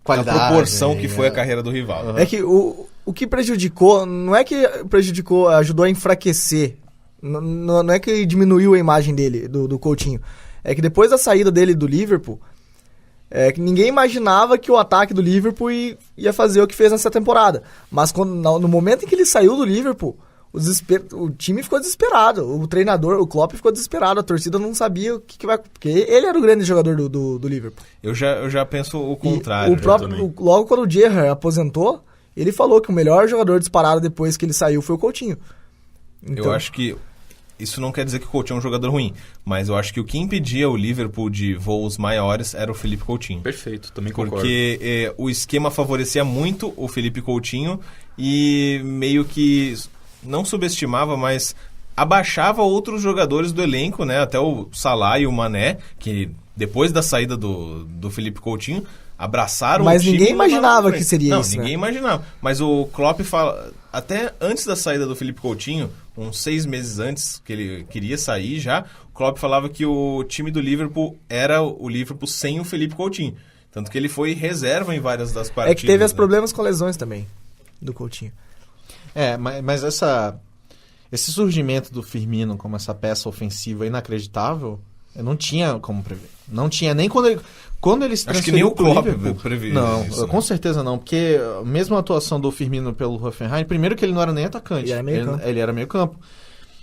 Speaker 5: proporção que foi a carreira do Rivaldo.
Speaker 7: É que o que prejudicou, não é que prejudicou, ajudou a enfraquecer. Não é que diminuiu a imagem dele, do Coutinho. É que depois da saída dele do Liverpool, que ninguém imaginava que o ataque do Liverpool ia fazer o que fez nessa temporada. Mas no momento em que ele saiu do Liverpool, o time ficou desesperado. O treinador, o Klopp, ficou desesperado. A torcida não sabia o que vai... Porque ele era o grande jogador do Liverpool.
Speaker 5: Eu já penso o contrário.
Speaker 7: Logo quando o Gerrard aposentou, ele falou que o melhor jogador disparado depois que ele saiu foi o Coutinho. Então,
Speaker 5: eu acho que isso não quer dizer que o Coutinho é um jogador ruim, mas eu acho que o que impedia o Liverpool de voos maiores era o Felipe Coutinho.
Speaker 8: Perfeito, também concordo.
Speaker 5: Porque o esquema favorecia muito o Felipe Coutinho e meio que não subestimava, mas abaixava outros jogadores do elenco, né? Até o Salah e o Mané, que depois da saída do Felipe Coutinho abraçaram o time.
Speaker 7: Mas ninguém imaginava que seria isso.
Speaker 5: Não, ninguém imaginava. Mas o Klopp fala, até antes da saída do Felipe Coutinho, uns 6 meses antes que ele queria sair já, o Klopp falava que o time do Liverpool era o Liverpool sem o Felipe Coutinho. Tanto que ele foi reserva em várias das partidas.
Speaker 7: É que teve os problemas com lesões também, do Coutinho.
Speaker 6: Mas esse surgimento do Firmino como essa peça ofensiva inacreditável, eu não tinha como prever. Não tinha nem quando eles
Speaker 5: acho que nem o Klopp
Speaker 6: previu isso. Não, com certeza não, porque mesmo a atuação do Firmino pelo Hoffenheim, primeiro que ele não era nem atacante, ele era meio campo.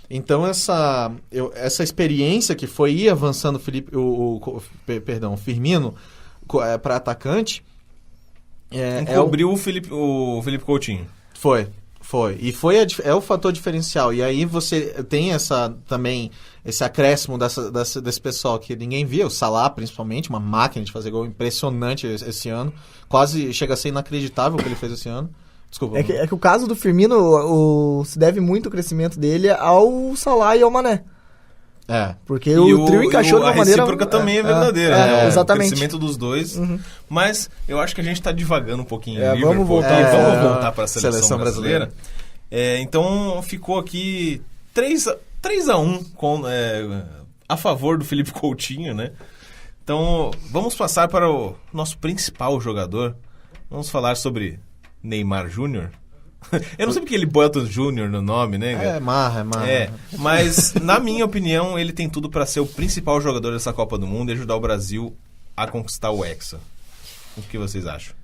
Speaker 6: Então essa experiência que foi ir avançando o Firmino para atacante
Speaker 5: encobriu o Felipe Coutinho.
Speaker 6: Foi. E é o fator diferencial. E aí você tem também esse acréscimo desse pessoal que ninguém via, o Salah principalmente, uma máquina de fazer gol impressionante esse ano. Quase chega a ser inacreditável o que ele fez esse ano. Desculpa.
Speaker 7: É que o caso do Firmino se deve muito o crescimento dele ao Salah e ao Mané. Porque o trio encaixou de uma maneira...
Speaker 5: A recíproca também é verdadeira, né?
Speaker 7: Exatamente.
Speaker 5: O crescimento dos dois. Uhum. Mas eu acho que a gente está divagando um pouquinho.
Speaker 7: Vamos voltar
Speaker 5: para a seleção brasileira. Então ficou aqui 3-1 a favor do Felipe Coutinho, né? Então vamos passar para o nosso principal jogador. Vamos falar sobre Neymar Júnior. Eu não sei porque ele bota o Júnior no nome, né?
Speaker 6: É marra.
Speaker 5: Mas, na minha opinião, ele tem tudo para ser o principal jogador dessa Copa do Mundo e ajudar o Brasil a conquistar o Hexa. O que vocês acham?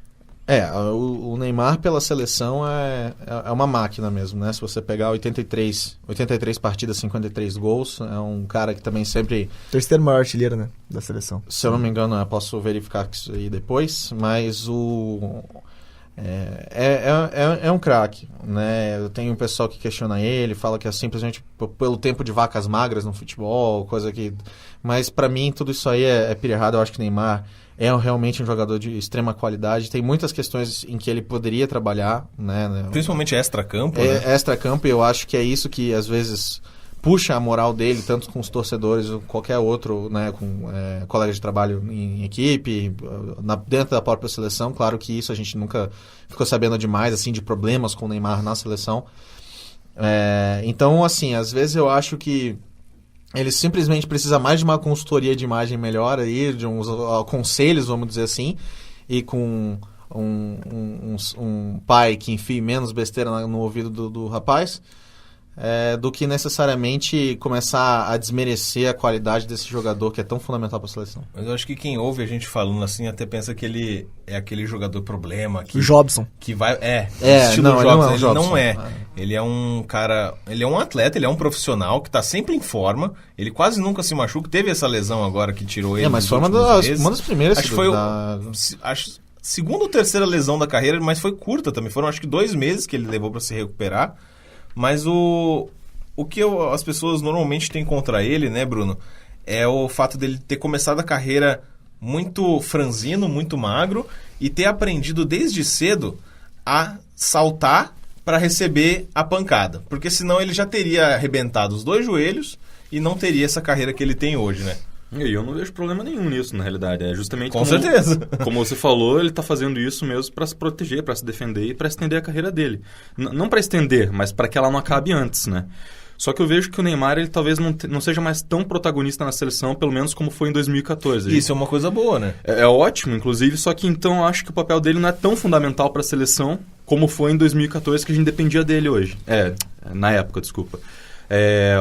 Speaker 6: O Neymar pela seleção é uma máquina mesmo, né? Se você pegar 83 partidas, 53 gols, é um cara que também sempre...
Speaker 7: Terceiro maior artilheiro, né? Da seleção.
Speaker 6: Se eu não me engano, eu posso verificar isso aí depois, mas é um craque, né? Eu tenho um pessoal que questiona ele, fala que é simplesmente pelo tempo de vacas magras no futebol, coisa que... Mas pra mim tudo isso aí é pilha errada. Eu acho que o Neymar é realmente um jogador de extrema qualidade. Tem muitas questões em que ele poderia trabalhar, né?
Speaker 5: Principalmente extra-campo, né?
Speaker 6: Extra-campo, e eu acho que é isso que às vezes puxa a moral dele, tanto com os torcedores ou qualquer outro, né, com colegas de trabalho em equipe, dentro da própria seleção. Claro que isso a gente nunca ficou sabendo demais, assim, de problemas com o Neymar na seleção. Então, assim, às vezes eu acho que ele simplesmente precisa mais de uma consultoria de imagem melhor aí, de uns conselhos, vamos dizer assim, e com um pai que enfie menos besteira no ouvido do rapaz. do que necessariamente começar a desmerecer a qualidade desse jogador que é tão fundamental para a seleção.
Speaker 5: Mas eu acho que quem ouve a gente falando assim até pensa que ele é aquele jogador problema.
Speaker 7: O Jobson.
Speaker 5: Que vai...
Speaker 6: estilo
Speaker 5: não,
Speaker 6: Jobson.
Speaker 5: Ele não é. Ele é um cara... Ele é um atleta, ele é um profissional que tá sempre em forma. Ele quase nunca se machuca. Teve essa lesão agora que tirou ele.
Speaker 6: Mas foi uma das primeiras.
Speaker 5: Acho que foi acho segunda ou terceira lesão da carreira, mas foi curta também. Foram acho que 2 meses que ele levou para se recuperar. Mas o que as pessoas normalmente têm contra ele, né, Bruno, é o fato dele ter começado a carreira muito franzino, muito magro, e ter aprendido desde cedo a saltar para receber a pancada. Porque senão ele já teria arrebentado os 2 joelhos e não teria essa carreira que ele tem hoje, né?
Speaker 8: E eu não vejo problema nenhum nisso, na realidade. É justamente
Speaker 5: Com certeza.
Speaker 8: Como você falou, ele está fazendo isso mesmo para se proteger, para se defender e para estender a carreira dele. Não para estender, mas para que ela não acabe antes, né? Só que eu vejo que o Neymar, ele talvez não seja mais tão protagonista na seleção, pelo menos como foi em 2014.
Speaker 5: Isso é uma coisa boa, né?
Speaker 8: É ótimo, inclusive, só que então eu acho que o papel dele não é tão fundamental para a seleção como foi em 2014, que a gente dependia dele hoje. Na época, desculpa.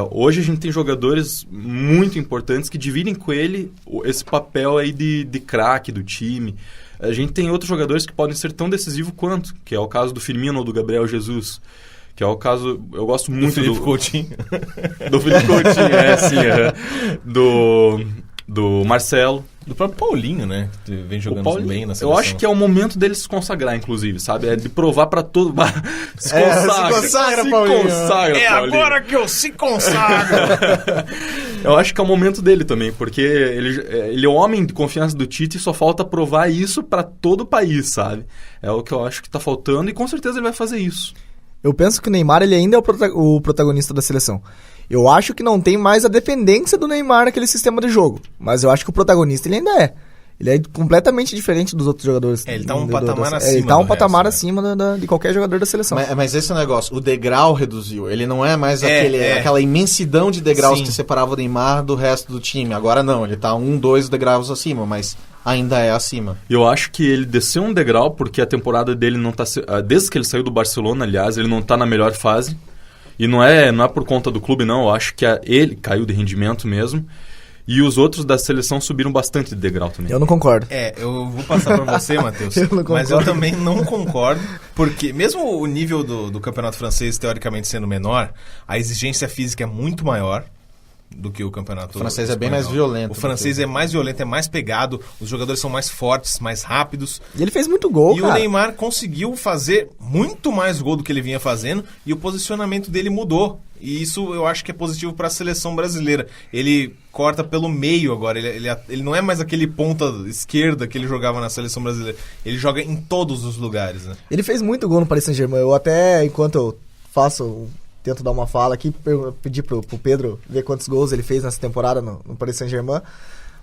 Speaker 8: Hoje a gente tem jogadores muito importantes que dividem com ele esse papel aí de craque do time. A gente tem outros jogadores que podem ser tão decisivos quanto, que é o caso do Firmino ou do Gabriel Jesus, que é o caso, eu gosto muito
Speaker 5: do Felipe Coutinho.
Speaker 8: Do Felipe Coutinho, sim. Do Marcelo.
Speaker 5: Do próprio Paulinho, né? Que vem jogando bem na seleção.
Speaker 8: Eu acho que é o momento dele se consagrar, inclusive, sabe? É de provar pra todo...
Speaker 6: Se consagra, Paulinho.
Speaker 5: Paulinho. Agora que eu se consagro.
Speaker 8: Eu acho que é o momento dele também, porque ele é o homem de confiança do Tite e só falta provar isso pra todo o país, sabe? É o que eu acho que tá faltando e com certeza ele vai fazer isso.
Speaker 7: Eu penso que o Neymar ele ainda é o protagonista da seleção. Eu acho que não tem mais a dependência do Neymar naquele sistema de jogo. Mas eu acho que o protagonista ele ainda é. Ele é completamente diferente dos outros jogadores.
Speaker 5: Ele tá um patamar acima.
Speaker 7: Ele tá um patamar acima de qualquer jogador da seleção.
Speaker 6: Mas esse é o negócio. O degrau reduziu. Ele não é mais aquela imensidão de degraus que separava o Neymar do resto do time. Agora não. Ele tá 2 degraus acima, mas ainda é acima.
Speaker 8: Eu acho que ele desceu um degrau porque a temporada dele não tá... Desde que ele saiu do Barcelona, aliás, ele não tá na melhor fase. E não é por conta do clube, não. Eu acho que ele caiu de rendimento mesmo. E os outros da seleção subiram bastante de degrau também.
Speaker 7: Eu não concordo.
Speaker 5: Eu vou passar para você, Matheus. Mas eu também não concordo. Porque mesmo o nível do campeonato francês, teoricamente, sendo menor, a exigência física é muito maior do que o campeonato
Speaker 6: francês
Speaker 5: espanhol.
Speaker 6: É bem mais violento.
Speaker 5: O francês é mais violento, é mais pegado, os jogadores são mais fortes, mais rápidos.
Speaker 7: E ele fez muito gol,
Speaker 5: cara. E o Neymar conseguiu fazer muito mais gol do que ele vinha fazendo e o posicionamento dele mudou. E isso eu acho que é positivo para a seleção brasileira. Ele corta pelo meio agora, ele não é mais aquele ponta esquerda que ele jogava na seleção brasileira. Ele joga em todos os lugares, né?
Speaker 7: Ele fez muito gol no Paris Saint-Germain. Eu até, enquanto eu tento dar uma fala aqui, pedi pro Pedro ver quantos gols ele fez nessa temporada no Paris Saint-Germain.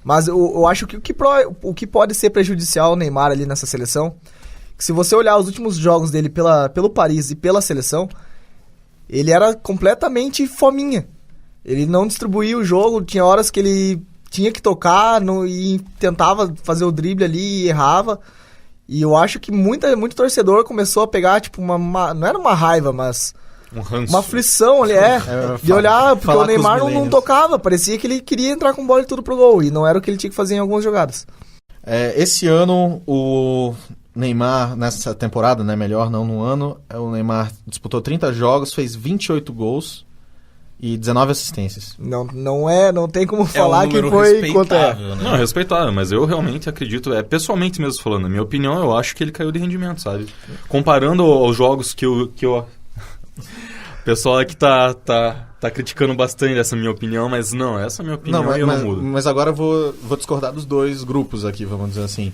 Speaker 7: Mas eu acho que o que pode ser prejudicial ao Neymar ali nessa seleção, que se você olhar os últimos jogos dele pelo Paris e pela seleção, ele era completamente fominha. Ele não distribuía o jogo, tinha horas que ele tinha que tocar e tentava fazer o drible ali e errava. E eu acho que muito torcedor começou a pegar, tipo, não era uma raiva, mas... uma aflição ali, de olhar, porque o Neymar não tocava, parecia que ele queria entrar com bola e tudo pro gol, e não era o que ele tinha que fazer em algumas jogadas.
Speaker 6: Esse ano, o Neymar, nessa temporada, né, melhor não no ano, o Neymar disputou 30 jogos, fez 28 gols e 19 assistências.
Speaker 7: Não tem como falar que foi quanto é.
Speaker 8: Né? Não, é respeitável, mas eu realmente acredito, pessoalmente mesmo falando, na minha opinião, eu acho que ele caiu de rendimento, sabe? Comparando aos jogos que eu o pessoal aqui tá criticando bastante essa minha opinião, mas não, essa é a minha opinião e eu não mudo.
Speaker 6: Mas agora eu vou discordar dos dois grupos aqui, vamos dizer assim.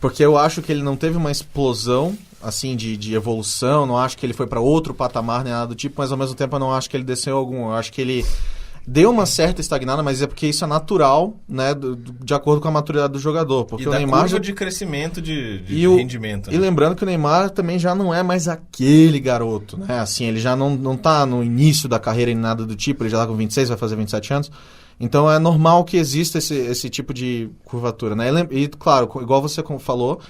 Speaker 6: Porque eu acho que ele não teve uma explosão assim de evolução, não acho que ele foi para outro patamar nem nada do tipo, mas ao mesmo tempo eu não acho que ele desceu algum. Eu acho que ele deu uma certa estagnada, mas é porque isso é natural, né, de acordo com a maturidade do jogador. Porque
Speaker 5: e
Speaker 6: o Neymar
Speaker 5: curva de crescimento de rendimento.
Speaker 6: Né? E lembrando que o Neymar também já não é mais aquele garoto, né? Assim, ele já não tá no início da carreira nem nada do tipo, ele já tá com 26, vai fazer 27 anos. Então é normal que exista esse tipo de curvatura, né? E claro, igual você falou,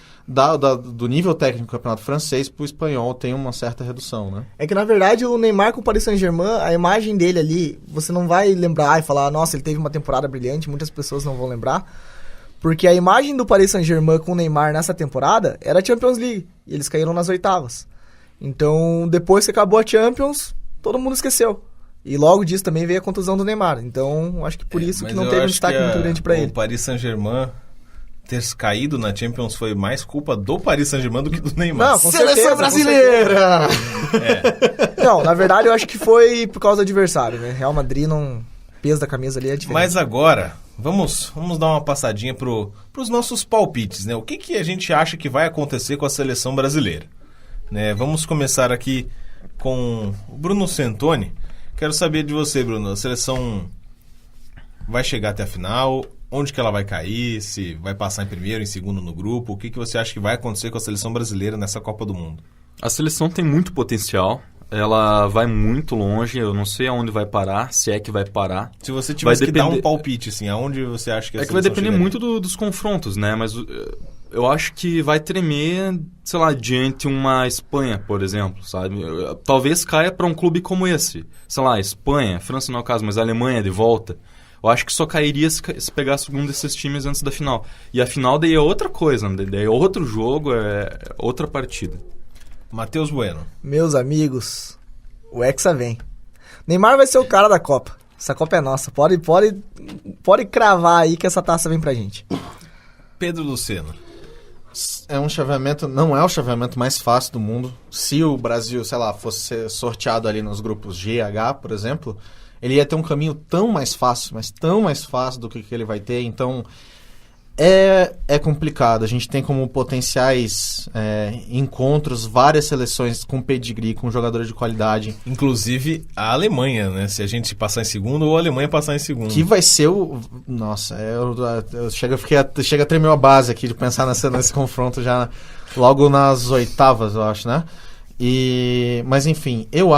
Speaker 6: do nível técnico do campeonato francês para o espanhol tem uma certa redução, né?
Speaker 7: É que na verdade o Neymar com o Paris Saint-Germain, a imagem dele ali, você não vai lembrar e falar, nossa, ele teve uma temporada brilhante, muitas pessoas não vão lembrar, porque a imagem do Paris Saint-Germain com o Neymar nessa temporada era a Champions League, e eles caíram nas oitavas. Então, depois que acabou a Champions, todo mundo esqueceu. E logo disso também veio a contusão do Neymar. Então, acho que por isso que não teve um destaque muito grande pra ele.
Speaker 5: O Paris Saint-Germain ter caído na Champions foi mais culpa do Paris Saint-Germain do que do Neymar.
Speaker 7: Não, com Seleção brasileira! Não, na verdade eu acho que foi por causa do adversário, né? Real Madrid, o peso da camisa ali é diferente.
Speaker 5: Mas agora, vamos dar uma passadinha pros nossos palpites, né? O que a gente acha que vai acontecer com a Seleção brasileira? Né? Vamos começar aqui com o Bruno Santoni. Quero saber de você, Bruno. A seleção vai chegar até a final? Onde que ela vai cair? Se vai passar em primeiro, em segundo no grupo? O que você acha que vai acontecer com a seleção brasileira nessa Copa do Mundo?
Speaker 8: A seleção tem muito potencial. Ela vai muito longe. Eu não sei aonde vai parar, se é que vai parar.
Speaker 5: Se você tivesse que dar um palpite, assim, aonde você acha que a seleção
Speaker 8: vai depender
Speaker 5: chegaria?
Speaker 8: muito dos confrontos, né? Mas eu acho que vai tremer, sei lá, diante uma Espanha, por exemplo, sabe? Talvez caia para um clube como esse. Sei lá, Espanha, França não é o caso, mas a Alemanha de volta. Eu acho que só cairia se pegasse algum desses times antes da final. E a final daí é outra coisa, né? Daí é outro jogo, é outra partida.
Speaker 5: Matheus Bueno.
Speaker 7: Meus amigos, o Hexa vem. Neymar vai ser o cara da Copa. Essa Copa é nossa. Pode cravar aí que essa taça vem pra gente.
Speaker 5: Pedro Luceno.
Speaker 6: É um chaveamento, não é o chaveamento mais fácil do mundo. Se o Brasil, sei lá, fosse ser sorteado ali nos grupos G e H, por exemplo, ele ia ter um caminho tão mais fácil, mas tão mais fácil do que ele vai ter. Então, é complicado. A gente tem como potenciais encontros várias seleções com pedigree, com jogadores de qualidade.
Speaker 5: Inclusive a Alemanha, né? Se a gente passar em segundo ou a Alemanha passar em segundo.
Speaker 6: Que vai ser o... Nossa, chega a tremer a base aqui de pensar nesse confronto já logo nas oitavas, eu acho, né? Mas enfim, eu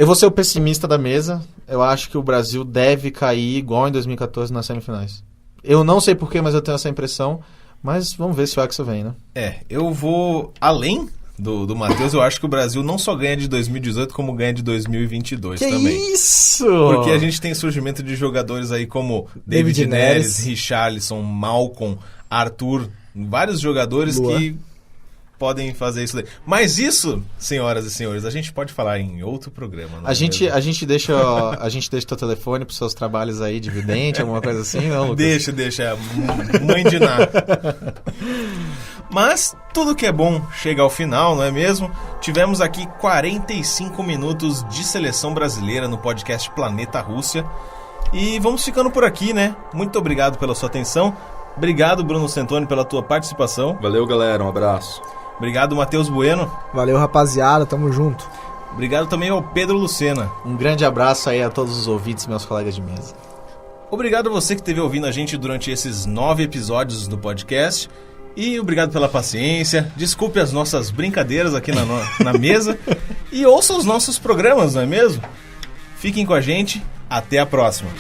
Speaker 6: vou ser o pessimista da mesa. Eu acho que o Brasil deve cair igual em 2014 nas semifinais. Eu não sei porquê, mas eu tenho essa impressão. Mas vamos ver se o Hexa vem, né?
Speaker 5: Eu vou além do Matheus. Eu acho que o Brasil não só ganha de 2018, como ganha de 2022 também.
Speaker 6: Que isso!
Speaker 5: Porque a gente tem surgimento de jogadores aí como David Neres, Richarlison, Malcom, Arthur. Vários jogadores que podem fazer isso daí. Mas isso, senhoras e senhores, a gente pode falar em outro programa.
Speaker 6: A gente deixa o teu telefone pros seus trabalhos aí de vidente, alguma coisa assim, não, Lucas?
Speaker 5: Deixa. Mãe de nada. Mas tudo que é bom chega ao final, não é mesmo? Tivemos aqui 45 minutos de seleção brasileira no podcast Planeta Rússia. E vamos ficando por aqui, né? Muito obrigado pela sua atenção. Obrigado, Bruno Santoni, pela tua participação.
Speaker 8: Valeu, galera. Um abraço.
Speaker 5: Obrigado, Matheus Bueno.
Speaker 7: Valeu, rapaziada. Tamo junto.
Speaker 5: Obrigado também ao Pedro Lucena.
Speaker 6: Um grande abraço aí a todos os ouvintes, meus colegas de mesa.
Speaker 5: Obrigado a você que esteve ouvindo a gente durante esses 9 episódios do podcast. E obrigado pela paciência. Desculpe as nossas brincadeiras aqui na mesa. E ouça os nossos programas, não é mesmo? Fiquem com a gente. Até a próxima.